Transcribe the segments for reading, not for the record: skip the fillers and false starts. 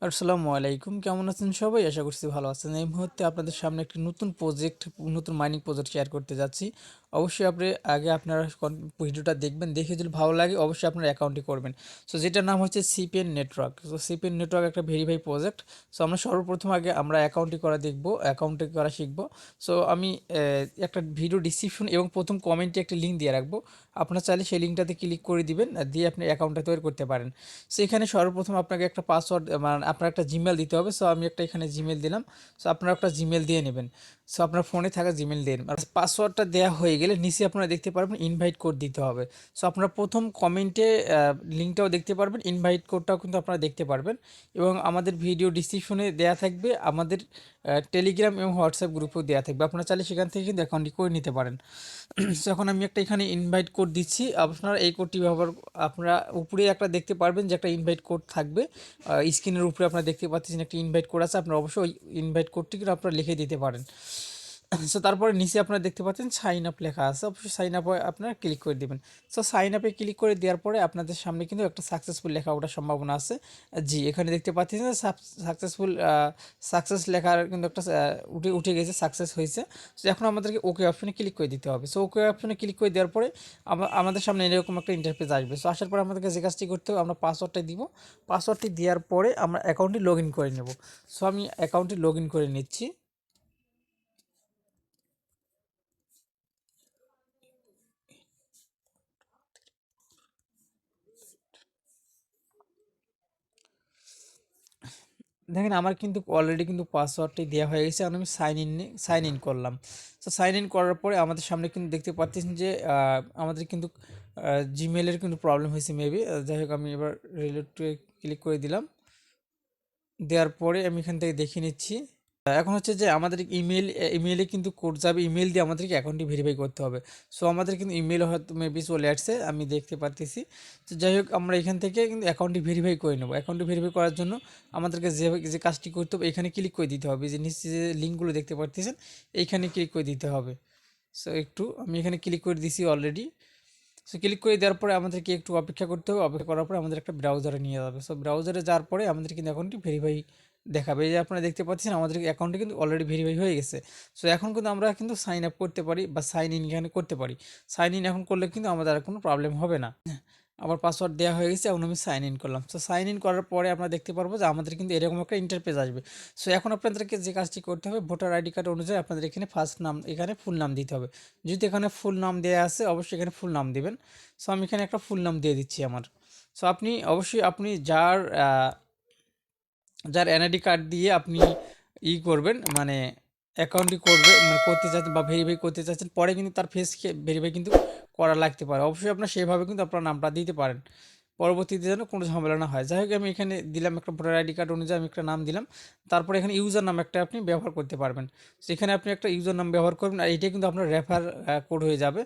আসসালামু আলাইকুম, কেমন আছেন সবাই? আশা করছি ভালো আছেন। এই মুহূর্তে আপনাদের সামনে একটি নতুন মাইনিং প্রজেক্ট শেয়ার করতে যাচ্ছি। অবশ্যই আগে আপনারা ভিডিওটা দেখবেন, দেখে যদি ভালো লাগে অবশ্যই আপনার অ্যাকাউন্টটি করবেন। সো যেটার নাম হচ্ছে CPN network. So CPN network একটা ভেরিফাই প্রজেক্ট। সো আমরা সর্বপ্রথম আগে আমরা অ্যাকাউন্টটি করা দেখব, অ্যাকাউন্টটি করা শিখব। সো আমি একটা ভিডিও ডিসক্রিপশন এবং প্রথম কমেন্টে একটা লিঙ্ক দিয়ে রাখবো। আপনারা চাইলে সেই লিঙ্কটাতে ক্লিক করে দিবেন, দিয়ে আপনি অ্যাকাউন্টটা তৈরি করতে পারেন। সো এখানে সর্বপ্রথম আপনাকে একটা পাসওয়ার্ড মানে আপনার একটা জিমেল দিতে হবে। সো আমি একটা এখানে জিমেল দিলাম। সো আপনারা একটা জিমেল দিয়ে নেবেন। সো আপনার ফোনে থাকা জিমেল দিয়ে নেবেন। আর পাসওয়ার্ডটা দেওয়া হয়ে গেলে নিচে আপনারা দেখতে পারবেন ইনভাইট কোড দিতে হবে। সো আপনারা প্রথম কমেন্টে লিঙ্কটাও দেখতে পারবেন, ইনভাইট কোডটাও কিন্তু আপনারা দেখতে পারবেন। এবং আমাদের ভিডিও ডিসক্রিপশনে দেওয়া থাকবে, আমাদের টেলিগ্রাম এবং হোয়াটসঅ্যাপ গ্রুপেও দেওয়া থাকবে। আপনারা চাইলে সেখান থেকে কিন্তু অ্যাকাউন্টটি করে নিতে পারেন। সো এখন আমি একটা এখানে ইনভাইট কোড দিচ্ছি। আপনারা এই কোডটি আপনারা উপরে একটা দেখতে পারবেন যে একটা ইনভাইট কোড থাকবে। স্ক্রিনের উপরে আপনারা দেখতে পাচ্ছেন একটা ইনভাইট কোড আছে। আপনারা অবশ্যই ওই ইনভাইট কোডটি কিন্তু আপনারা লিখে দিতে পারেন। সো তারপরে নিচে আপনারা দেখতে পাচ্ছেন সাইন আপ লেখা আছে, অবশ্যই সাইন আপে আপনারা ক্লিক করে দেবেন। সো সাইন আপে ক্লিক করে দেওয়ার পরে আপনাদের সামনে কিন্তু একটা সাকসেসফুল লেখা ওঠার সম্ভাবনা আছে। জি, এখানে দেখতে পাচ্ছেন যে সাকসেস লেখার কিন্তু একটা উঠে গেছে, সাকসেস হয়েছে। সো এখন আমাদেরকে ওকে অপশনে ক্লিক করে দিতে হবে। সো ওকে অপশনে ক্লিক করে দেওয়ার পরে আমাদের সামনে এরকম একটা ইন্টারফেস আসবে। সো আসার পরে আমাদেরকে যে কাজটি করতে হবে, আমরা পাসওয়ার্ডটা দিব। পাসওয়ার্ডটি দেওয়ার পরে আমরা অ্যাকাউন্টটি লগ ইন করে নেব। সো আমি অ্যাকাউন্টটি লগ ইন করে নিচ্ছি। দেখেন আমার কিন্তু অলরেডি কিন্তু পাসওয়ার্ডটি দেওয়া হয়ে গেছে, আর আমি সাইন ইন করলাম। তো সাইন ইন করার পরে আমাদের সামনে কিন্তু দেখতে পাচ্ছেন যে আমাদের কিন্তু জিমেলের কিন্তু প্রবলেম হয়েছে মেবি। যাই হোক, আমি এবার রিলেটে ক্লিক করে দিলাম। দেওয়ার পরে আমি এখান থেকে দেখে নিচ্ছি। এখন হচ্ছে যে আমাদের ইমেইলে কিন্তু কোড যাবে, ইমেল দিয়ে আমাদেরকে অ্যাকাউন্টটি ভেরিফাই করতে হবে। সো আমাদের কিন্তু ইমেল হয়তো মেবি চলে আসছে, আমি দেখতে পারতেছি। তো যাই হোক, আমরা এখান থেকে কিন্তু অ্যাকাউন্টটি ভেরিফাই করে নেব। অ্যাকাউন্টটি ভেরিফাই করার জন্য আমাদেরকে যে কাজটি করতে হবে, এখানে ক্লিক করে দিতে হবে। যে নিচে যে লিঙ্কগুলো দেখতে পারতেছেন, এইখানে ক্লিক করে দিতে হবে। সো আমি এখানে ক্লিক করে দিছি অলরেডি। সো ক্লিক করে দেওয়ার পরে আমাদেরকে একটু অপেক্ষা করতে হবে। অপেক্ষা করার পরে আমাদের একটা ব্রাউজারে নিয়ে যাবে। সো ব্রাউজারে যাওয়ার পরে আমাদের কিন্তু অ্যাকাউন্টটি ভেরিফাই দেখাবে। এই যে আপনারা দেখতে পাচ্ছেন আমাদের অ্যাকাউন্টে কিন্তু অলরেডি ভেরিফাই হয়ে গেছে। সো এখন কিন্তু আমরা কিন্তু সাইন আপ করতে পারি বা সাইন ইন এখানে করতে পারি। সাইন ইন এখন করলে কিন্তু আমাদের আর কোনো প্রবলেম হবে না। আমার পাসওয়ার্ড দেওয়া হয়ে গেছে, এখন আমি সাইন ইন করলাম। সো সাইন ইন করার পরে আমরা দেখতে পারবো যে আমাদের কিন্তু এরকম একটা ইন্টারপেজ আসবে। সো এখন আপনাদেরকে যে কাজটি করতে হবে, ভোটার আইডি কার্ড অনুযায়ী আপনাদের এখানে ফার্স্ট নাম, এখানে ফুল নাম দিতে হবে। যদি এখানে ফুল নাম দেওয়া আছে অবশ্যই এখানে ফুল নাম দিবেন। সো আমি এখানে একটা ফুল নাম দিয়ে দিচ্ছি আমার। সো আপনি যার এনআইডি কার্ড দিয়ে আপনি করবেন, মানে অ্যাকাউন্টটি করতে চাচ্ছেন বা ভেরিফাই করতে চাচ্ছেন, পরে কিন্তু তার ফেসকে ভেরিফাই কিন্তু করা লাগতে পারে। অবশ্যই আপনার সেভাবে কিন্তু আপনার নামটা দিতে পারেন, পরবর্তীতে যেন কোনো ঝামেলা না হয়। যাই হোক, আমি এখানে দিলাম একটা ভোটার আইডি কার্ড অনুযায়ী আমি একটা নাম দিলাম। তারপরে এখানে ইউজার নাম একটা আপনি ব্যবহার করতে পারবেন। সেখানে আপনি একটা ইউজার নাম ব্যবহার করবেন, আর এইটা কিন্তু আপনার রেফার কোড হয়ে যাবে।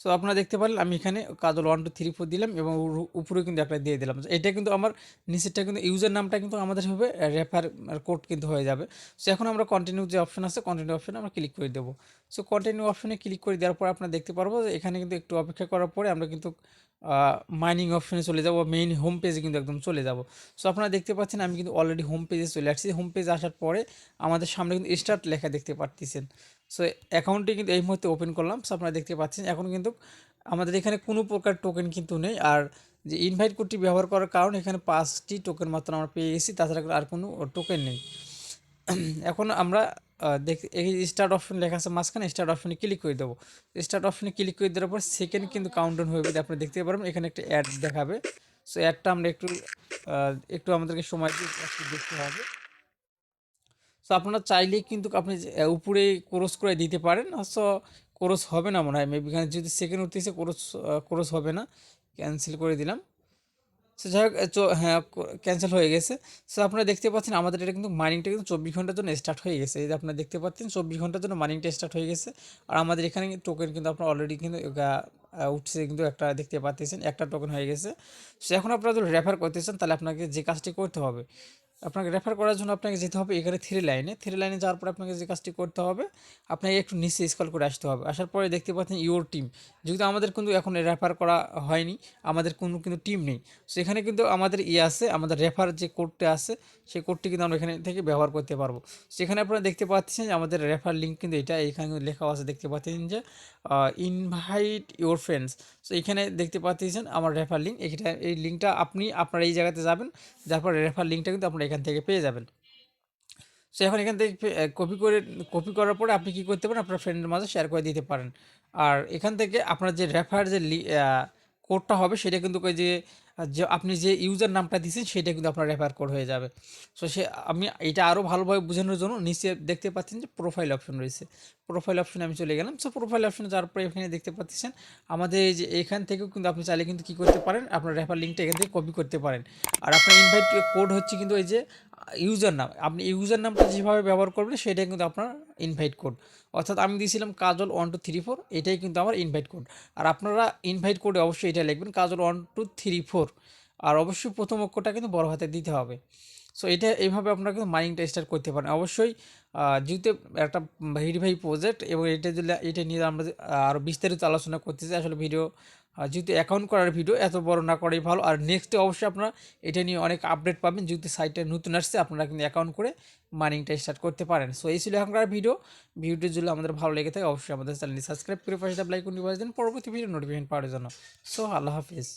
সো আপনারা দেখতে পারলেন আমি এখানে কাজল 1 2 3 4 দিলাম এবং উপরে কিন্তু একটা দিয়ে দিলাম। এটা কিন্তু আমার নিচেরটা কিন্তু ইউজার নামটা কিন্তু আমাদের হবে রেফার কোড কিন্তু হয়ে যাবে। সো এখন আমরা কন্টিনিউ যে অপশন আছে, কন্টিনিউ অপশনে আমরা ক্লিক করে দেবো। সো কন্টিনিউ অপশনে ক্লিক করে দেওয়ার পর আপনারা দেখতে পারবো যে এখানে কিন্তু একটু অপেক্ষা করার পরে আমরা কিন্তু মাইনিং অপশনে চলে যাব, মেইন হোম পেজে কিন্তু একদম চলে যাব। সো আপনারা দেখতে পাচ্ছেন আমি কিন্তু অলরেডি হোম পেজে চলে আসছি। হোম পেজে আসার পরে আমাদের সামনে কিন্তু স্টার্ট লেখা দেখতে পাচ্ছেন। সো অ্যাকাউন্টটি কিন্তু এই মুহূর্তে ওপেন করলাম। সো আপনারা দেখতে পাচ্ছেন এখন কিন্তু আমাদের এখানে কোনো প্রকার টোকেন কিন্তু নেই। আর যে ইনভাইট কোডটি ব্যবহার করার কারণে এখানে 5টি টোকেন মাত্র আমরা পেয়ে গেছি, তাছাড়া আর কোনো টোকেন নেই। এখন আমরা এই স্টার্ট অপশন লেখা আছে মাঝখানে, স্টার্ট অপশনে ক্লিক করে দেবো। স্টার্ট অপশনে ক্লিক করে দেওয়ার পর সেকেন্ড কিন্তু কাউন্টডাউন হয়ে যাবে, আপনি দেখতে পারবেন এখানে একটা অ্যাড দেখাবে। সো অ্যাডটা আমরা একটু আমাদেরকে সময় দিয়ে একটু দেখতে হবে। সো আপনারা চাইলেই কিন্তু আপনি উপরে ক্রস করে দিতে পারেন। সো ক্রস হবে না মনে হয়, মেবি এখানে যদি সেকেন্ড উঠতেছে ক্রস হবে না। ক্যান্সেল করে দিলাম। সো যাই হোক, হ্যাঁ, ক্যান্সেল হয়ে গেছে। সো আপনারা দেখতে পাচ্ছেন আমাদের এটা কিন্তু মাইনিংটা কিন্তু 24 ঘন্টার জন্য স্টার্ট হয়ে গেছে। এই যে আপনারা দেখতে পাচ্ছেন 24 ঘন্টার জন্য মাইনিংটা স্টার্ট হয়ে গেছে। আর আমাদের এখানে টোকেন কিন্তু আপনার অলরেডি কিন্তু উঠছে, কিন্তু একটা দেখতে পাচ্ছেন একটা টোকেন হয়ে গেছে। সো এখন আপনারা যদি রেফার করতে চান তাহলে আপনাকে যে কাজটি করতে হবে, আপনাকে রেফার করার জন্য আপনাকে যেতে হবে এখানে থ্রি লাইনে যাওয়ার পর আপনাকে যে কাজটি করতে হবে, আপনাকে একটু নিচে স্ক্রল করে আসতে হবে। আসার পরে দেখতে পাচ্ছেন ইওর টিম, যেহেতু আমাদের কিন্তু এখন রেফার করা হয়নি, আমাদের কোনো কিন্তু টিম নেই, সো এখানে কিন্তু আমাদের আছে, আমাদের রেফার যে কোডটা আছে সেই কোডটি কিন্তু আমরা এখানে থেকে ব্যবহার করতে পারবো। সেখানে আপনারা দেখতে পাচ্ছেন যে আমাদের রেফার লিঙ্ক কিন্তু এটা, এখানে কিন্তু লেখা আছে, দেখতে পাচ্ছেন যে ইনভাইট ইউর ফ্রেন্ডস। সো এখানে দেখতে পাচ্ছেন আমার রেফার লিঙ্ক, এই লিঙ্কটা আপনি আপনার এই জায়গাতে যাবেন, যার পর রেফার লিঙ্কটা কিন্তু আপনারা এখান থেকে পেয়ে যাবেন। সো এখন এখান থেকে কপি করার পরে আপনি কী করতে পারেন, আপনার ফ্রেন্ডের মাঝে শেয়ার করে দিতে পারেন। আর এখান থেকে আপনার যে রেফার যে কোডটা হবে সেটা কিন্তু ওই যে আপনি যে ইউজার নামটা দিয়েছেন সেটা কিন্তু আপনার রেফার কোড হয়ে যাবে। সো আমি এটা আরও ভালোভাবে বোঝানোর জন্য নিচে দেখতে পাচ্ছেন যে প্রোফাইল অপশন রয়েছে, প্রোফাইল অপশনে আমি চলে গেলাম। সো প্রোফাইল অপশনে যাওয়ার পরে এখানে দেখতে পাচ্ছেন আমাদের এই যে এখান থেকেও কিন্তু আপনি চাইলে কিন্তু কী করতে পারেন, আপনার রেফার লিঙ্কটা এখান থেকে কপি করতে পারেন। আর আপনার ইনভাইট কোড হচ্ছে কিন্তু এই যে ইউজার নাম, আপনি ইউজার নামটা যেভাবে ব্যবহার করবেন সেটাই কিন্তু আপনার ইনভাইট কোড। অর্থাৎ আমি দিয়েছিলাম কাজল 1234, এটাই কিন্তু আমার ইনভাইট কোড। আর আপনারা ইনভাইট কোডে অবশ্যই এটা লিখবেন কাজল 1234, আর অবশ্যই প্রথম অক্ষরটা কিন্তু বড় হাতে দিতে হবে। সো এটা এইভাবে আপনারা কিন্তু মাইনিংটা স্টার্ট করতে পারেন। অবশ্যই যেহেতু একটা ভেরিফাই প্রজেক্ট এবং এটা নিয়ে আমরা আরও বিস্তারিত আলোচনা করতেছি, আসলে ভিডিও যেহেতু অ্যাকাউন্ট করার ভিডিও এত বড় না করাই ভালো। আর নেক্সটে অবশ্যই আপনারা এটা নিয়ে অনেক আপডেট পাবেন, যেহেতু সাইটটা নতুন আসছে, আপনারা কিন্তু অ্যাকাউন্ট করে মাইনিংটা স্টার্ট করতে পারেন। সো এই ছিল এখনকার ভিডিওটি যদি আমাদের ভালো লেগে থাকে অবশ্যই আমাদের চ্যানেলটি সাবস্ক্রাইব করে পাশে লাইক করে নিয়ে দেন পরবর্তী ভিডিও নোটিফিকেশন পাওয়ার জন্য। সো আল্লাহ হাফিজ।